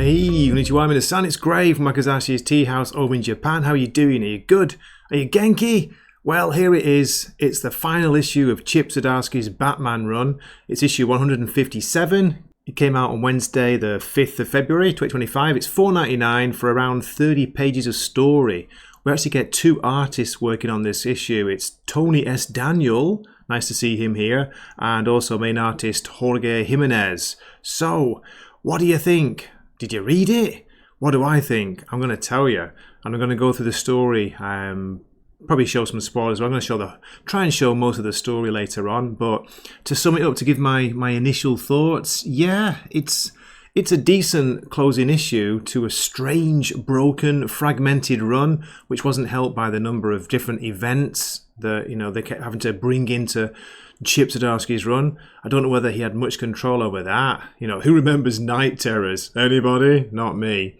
Hey, konnichiwa minasan, it's Gray from Wakizashi's Teahouse over in Japan. How are you doing? Are you good? Are you Genki? Well, here it is. It's the final issue of Chip Zdarsky's Batman run. It's issue 157. It came out on Wednesday, the 5th of February, 2025. It's $4.99 for around 30 pages of story. We actually get two artists working on this issue. It's Tony S. Daniel, nice to see him here, and also main artist Jorge Jimenez. So, what do you think? Did you read it? What do I think? I'm going to tell you. And I'm going to go through the story. Probably show some spoilers. I'm going to try and show most of the story later on. But to sum it up, to give my initial thoughts, yeah, it's a decent closing issue to a strange, broken, fragmented run, which wasn't helped by the number of different events that they kept having to bring into Chip Zdarsky's run. I don't know whether he had much control over that. Who remembers Night Terrors? Anybody? Not me.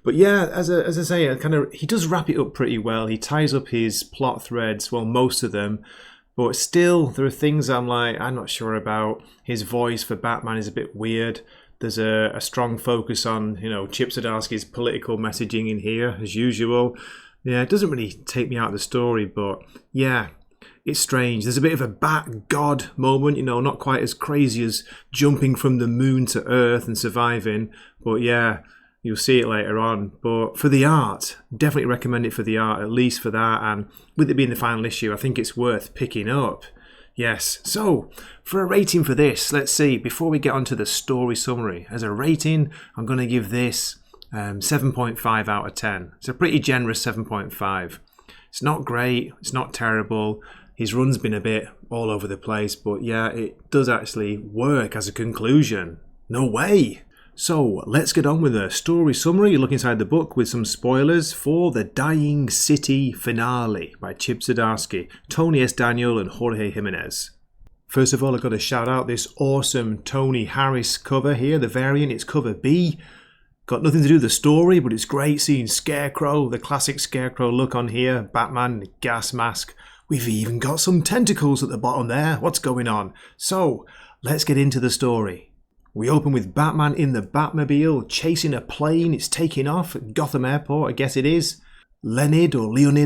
But yeah, as I say, he does wrap it up pretty well. He ties up his plot threads, well, most of them. But still, there are things I'm not sure about. His voice for Batman is a bit weird. There's a strong focus on, Chip Zdarsky's political messaging in here, as usual. Yeah, it doesn't really take me out of the story, but yeah, it's strange. There's a bit of a Bat God moment, not quite as crazy as jumping from the moon to Earth and surviving. But yeah, you'll see it later on. But for the art, definitely recommend it for the art, at least for that. And with it being the final issue, I think it's worth picking up. Yes, so for a rating for this, let's see, before we get onto the story summary, as a rating, I'm going to give this 7.5 out of 10. It's a pretty generous 7.5. It's not great, it's not terrible. His run's been a bit all over the place, but yeah, it does actually work as a conclusion. No way! So let's get on with the story summary. You look inside the book with some spoilers for The Dying City Finale by Chip Zdarsky, Tony S. Daniel and Jorge Jimenez. First of all, I've got to shout out this awesome Tony Harris cover here, the variant. It's cover B. Got nothing to do with the story, but it's great seeing Scarecrow, the classic Scarecrow look on here, Batman, the gas mask. We've even got some tentacles at the bottom there. What's going on? So, let's get into the story. We open with Batman in the Batmobile, chasing a plane. It's taking off at Gotham Airport, I guess it is. Leonid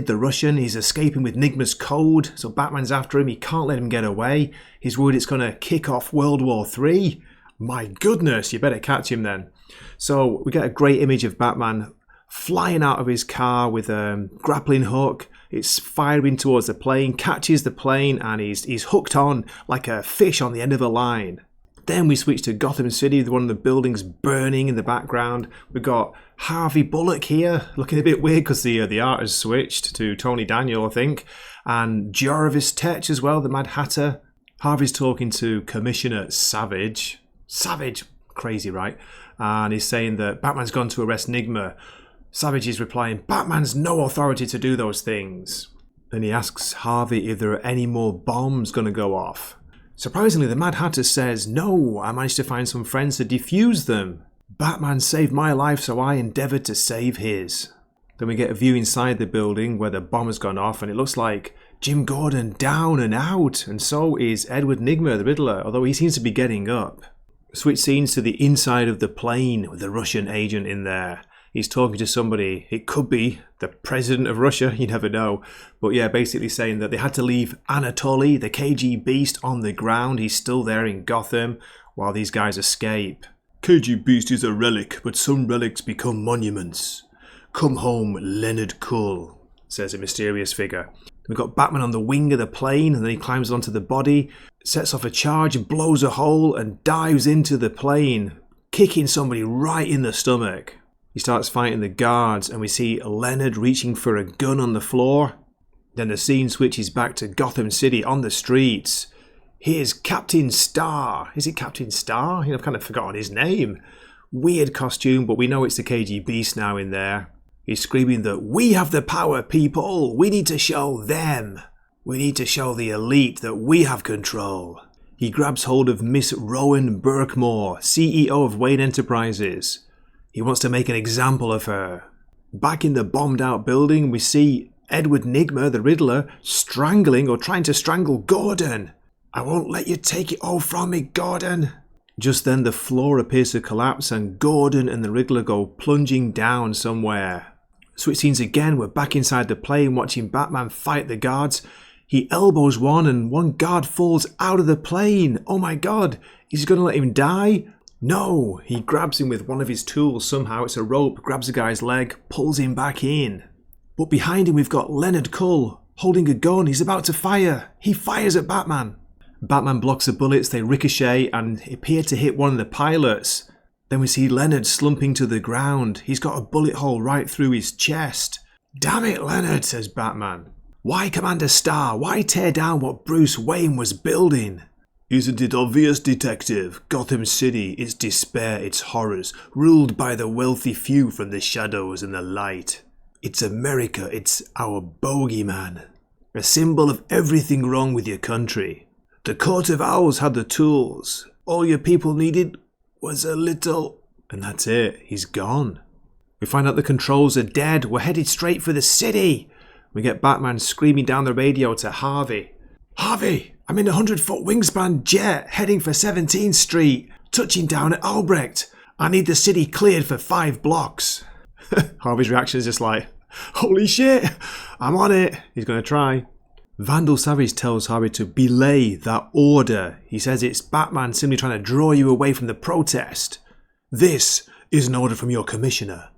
the Russian, is escaping with Nigma's code, so Batman's after him. He can't let him get away. He's worried it's going to kick off World War III. My goodness, you better catch him then. So we get a great image of Batman flying out of his car with a grappling hook. It's firing towards the plane, catches the plane, and he's hooked on like a fish on the end of a line. Then we switch to Gotham City with one of the buildings burning in the background. We've got Harvey Bullock here, looking a bit weird because the art has switched to Tony Daniel, I think. And Jarvis Tetch as well, the Mad Hatter. Harvey's talking to Commissioner Savage. Savage, crazy, right? And he's saying that Batman's gone to arrest Nigma. Savage is replying, Batman's no authority to do those things. Then he asks Harvey if there are any more bombs going to go off. Surprisingly, the Mad Hatter says, no, I managed to find some friends to defuse them. Batman saved my life, so I endeavoured to save his. Then we get a view inside the building where the bomb has gone off, and it looks like Jim Gordon down and out, and so is Edward Nigma, the Riddler, although he seems to be getting up. Switch scenes to the inside of the plane with the Russian agent in there. He's talking to somebody. It could be the president of Russia, you never know. But yeah, basically saying that they had to leave Anatoly, the KG Beast, on the ground. He's still there in Gotham while these guys escape. KG Beast is a relic, but some relics become monuments. Come home, Leonard Kull, says a mysterious figure. We've got Batman on the wing of the plane, and then he climbs onto the body, sets off a charge, blows a hole, and dives into the plane, kicking somebody right in the stomach. He starts fighting the guards, and we see Leonard reaching for a gun on the floor. Then the scene switches back to Gotham City on the streets. Here's Captain Star. Is it Captain Star? I've kind of forgotten his name. Weird costume, but we know it's the KG Beast now in there. He's screaming that we have the power, people. We need to show them. We need to show the elite that we have control. He grabs hold of Miss Rowan Burkmore, CEO of Wayne Enterprises. He wants to make an example of her. Back in the bombed out building, we see Edward Nigma, the Riddler, strangling or trying to strangle Gordon. I won't let you take it all from me, Gordon. Just then the floor appears to collapse and Gordon and the Riddler go plunging down somewhere. Switch scenes again, we're back inside the plane watching Batman fight the guards. He elbows one and one guard falls out of the plane. Oh my god, is he going to let him die? No, he grabs him with one of his tools somehow. It's a rope, grabs the guy's leg, pulls him back in. But behind him we've got Leonard Cull holding a gun. He's about to fire. He fires at Batman. Batman blocks the bullets, they ricochet and appear to hit one of the pilots. Then we see Leonard slumping to the ground. He's got a bullet hole right through his chest. Damn it, Leonard, says Batman. Why Commander Starr? Why tear down what Bruce Wayne was building? Isn't it obvious, Detective? Gotham City, its despair, its horrors, ruled by the wealthy few from the shadows and the light. It's America, it's our bogeyman. A symbol of everything wrong with your country. The Court of Owls had the tools. All your people needed was a little... And that's it, he's gone. We find out the controls are dead. We're headed straight for the city. We get Batman screaming down the radio to Harvey. Harvey, I'm in a 100-foot wingspan jet heading for 17th Street, touching down at Albrecht. I need the city cleared for 5 blocks. Harvey's reaction is just like, holy shit, I'm on it. He's going to try. Vandal Savage tells Harvey to belay that order. He says it's Batman simply trying to draw you away from the protest. This is an order from your commissioner.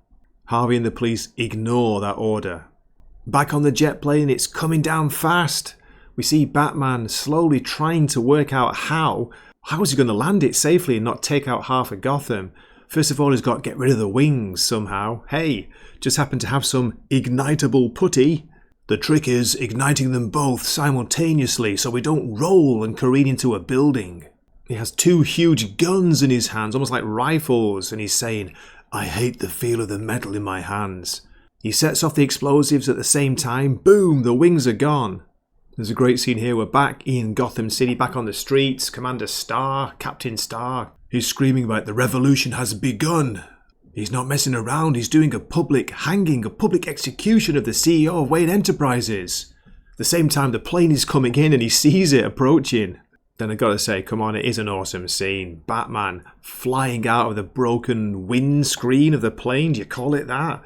Harvey and the police ignore that order. Back on the jet plane, it's coming down fast. We see Batman slowly trying to work out how is he going to land it safely and not take out half of Gotham. First of all, he's got to get rid of the wings somehow. Hey, just happen to have some ignitable putty. The trick is igniting them both simultaneously so we don't roll and careen into a building. He has 2 huge guns in his hands, almost like rifles, and he's saying, I hate the feel of the metal in my hands. He sets off the explosives at the same time. Boom, the wings are gone. There's a great scene here. We're back in Gotham City, back on the streets. Commander Starr, Captain Starr, he's screaming about the revolution has begun. He's not messing around, he's doing a public hanging, a public execution of the CEO of Wayne Enterprises. At the same time, the plane is coming in and he sees it approaching. Then I gotta say, come on, it is an awesome scene. Batman flying out of the broken windscreen of the plane, do you call it that?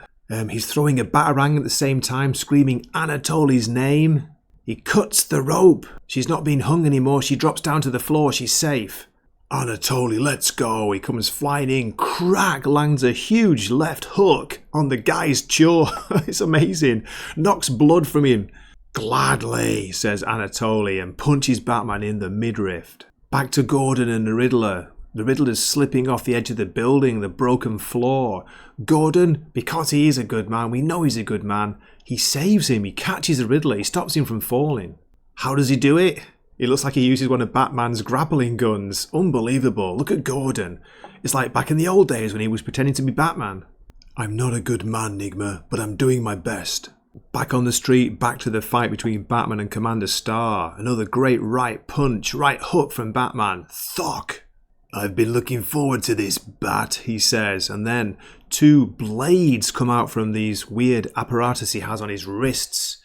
He's throwing a batarang at the same time, screaming Anatoly's name. He cuts the rope. She's not being hung anymore, she drops down to the floor, she's safe. Anatoly, let's go. He comes flying in, crack, lands a huge left hook on the guy's jaw. It's amazing. Knocks blood from him. Gladly, says Anatoly, and punches Batman in the midriff. Back to Gordon and the Riddler. The Riddler's slipping off the edge of the building, the broken floor. Gordon, because he is a good man, we know he's a good man, he saves him, he catches the Riddler, he stops him from falling. How does he do it? It looks like he uses one of Batman's grappling guns. Unbelievable. Look at Gordon. It's like back in the old days when he was pretending to be Batman. I'm not a good man, Nigma, but I'm doing my best. Back on the street, back to the fight between Batman and Commander Starr. Another great right punch, right hook from Batman. Thock. I've been looking forward to this, Bat, he says. And then 2 blades come out from these weird apparatus he has on his wrists.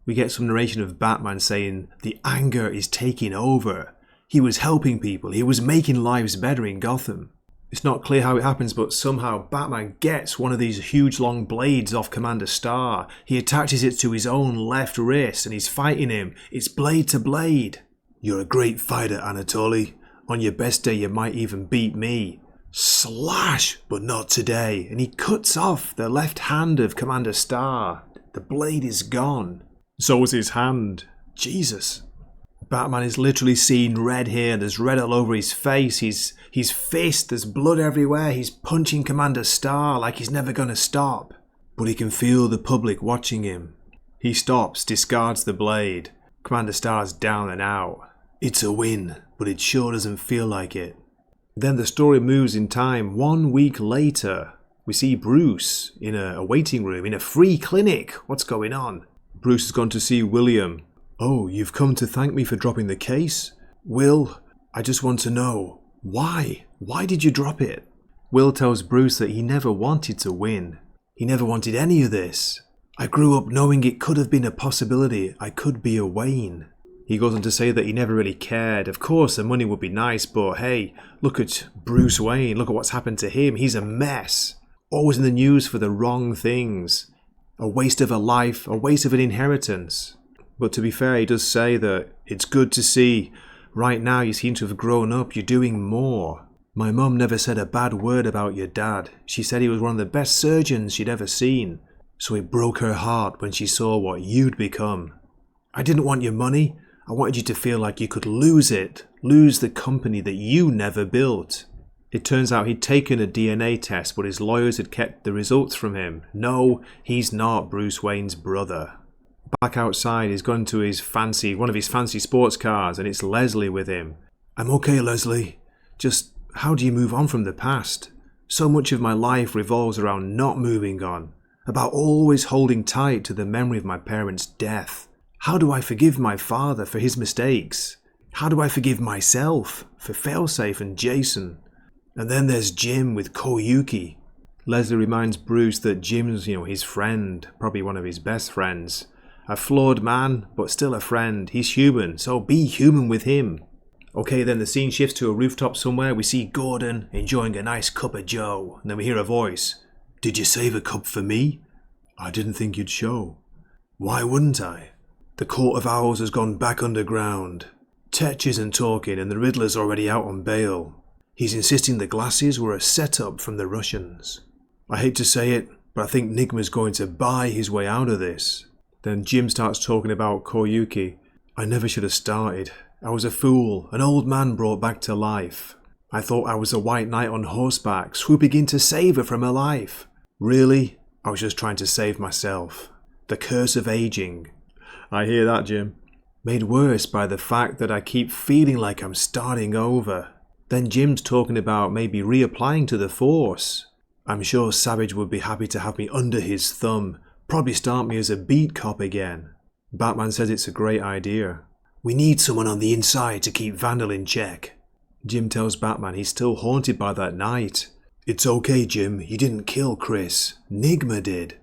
We get some narration of Batman saying the anger is taking over. He was helping people. He was making lives better in Gotham. It's not clear how it happens, but somehow Batman gets one of these huge long blades off Commander Starr. He attaches it to his own left wrist and he's fighting him. It's blade to blade. You're a great fighter, Anatoly. On your best day you might even beat me. Slash, but not today. And he cuts off the left hand of Commander Starr. The blade is gone. So was his hand. Jesus. Batman is literally seeing red here. There's red all over his face. His fist, there's blood everywhere. He's punching Commander Starr like he's never going to stop. But he can feel the public watching him. He stops, discards the blade. Commander Starr's down and out. It's a win, but it sure doesn't feel like it. Then the story moves in time. 1 week later, we see Bruce in a waiting room, in a free clinic. What's going on? Bruce has gone to see William. Oh, you've come to thank me for dropping the case? Will, I just want to know, why? Why did you drop it? Will tells Bruce that he never wanted to win. He never wanted any of this. I grew up knowing it could have been a possibility. I could be a Wayne. He goes on to say that he never really cared. Of course, the money would be nice, but hey, look at Bruce Wayne. Look at what's happened to him. He's a mess. Always in the news for the wrong things. A waste of a life, a waste of an inheritance. But to be fair, he does say that it's good to see. Right now, you seem to have grown up. You're doing more. My mum never said a bad word about your dad. She said he was one of the best surgeons she'd ever seen. So it broke her heart when she saw what you'd become. I didn't want your money. I wanted you to feel like you could lose it. Lose the company that you never built. It turns out he'd taken a DNA test, but his lawyers had kept the results from him. No, he's not Bruce Wayne's brother. Back outside, he's gone to one of his fancy sports cars, and it's Leslie with him. I'm okay, Leslie. Just, how do you move on from the past? So much of my life revolves around not moving on, about always holding tight to the memory of my parents' death. How do I forgive my father for his mistakes? How do I forgive myself for Failsafe and Jason? And then there's Jim with Koyuki. Leslie reminds Bruce that Jim's, his friend, probably one of his best friends. A flawed man, but still a friend. He's human, so be human with him. Okay, then the scene shifts to a rooftop somewhere. We see Gordon enjoying a nice cup of joe. And then we hear a voice. Did you save a cup for me? I didn't think you'd show. Why wouldn't I? The Court of Owls has gone back underground. Tetch isn't talking and the Riddler's already out on bail. He's insisting the glasses were a setup from the Russians. I hate to say it, but I think Nigma's going to buy his way out of this. Then Jim starts talking about Koyuki. I never should have started. I was a fool, an old man brought back to life. I thought I was a white knight on horseback, swooping in to save her from her life. Really? I was just trying to save myself. The curse of aging. I hear that, Jim. Made worse by the fact that I keep feeling like I'm starting over. Then Jim's talking about maybe reapplying to the Force. I'm sure Savage would be happy to have me under his thumb. Probably start me as a beat cop again. Batman says it's a great idea. We need someone on the inside to keep Vandal in check. Jim tells Batman he's still haunted by that night. It's okay, Jim. You didn't kill Chris. Nigma did.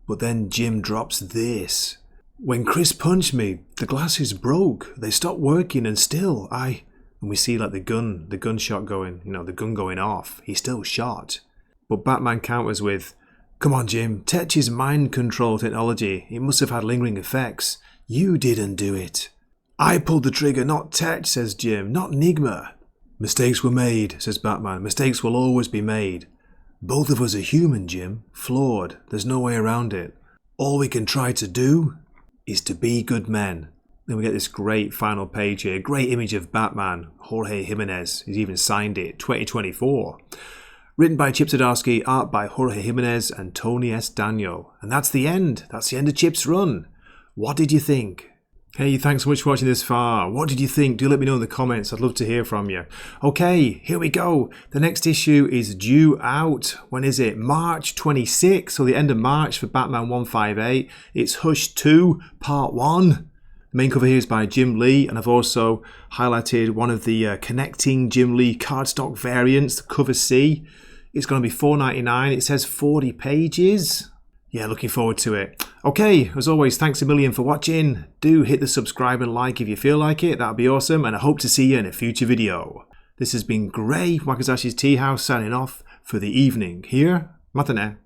But then Jim drops this. When Chris punched me, the glasses broke. They stopped working and still, And we see like the gunshot going, the gun going off. He's still shot. But Batman counters with, come on, Jim. Tetch's mind control technology. It must have had lingering effects. You didn't do it. I pulled the trigger, not Tetch, says Jim. Not Nigma. Mistakes were made, says Batman. Mistakes will always be made. Both of us are human, Jim. Flawed. There's no way around it. All we can try to do is to be good men. Then we get this great final page here. Great image of Batman. Jorge Jimenez. He's even signed it. 2024. Written by Chip Zdarsky. Art by Jorge Jimenez and Tony S. Daniel. And that's the end. That's the end of Chip's run. What did you think? Hey, thanks so much for watching this far. What did you think? Do let me know in the comments. I'd love to hear from you. Okay, here we go. The next issue is due out. When is it? March 26th, so the end of March for Batman 158. It's Hush 2, Part 1. The main cover here is by Jim Lee, and I've also highlighted one of the connecting Jim Lee cardstock variants, the cover C. It's going to be $4.99. It says 40 pages. Yeah, looking forward to it. Okay, as always, thanks a million for watching. Do hit the subscribe and like if you feel like it. That'd be awesome, and I hope to see you in a future video. This has been Gray, Wakizashi's Teahouse, signing off for the evening. Here, matane.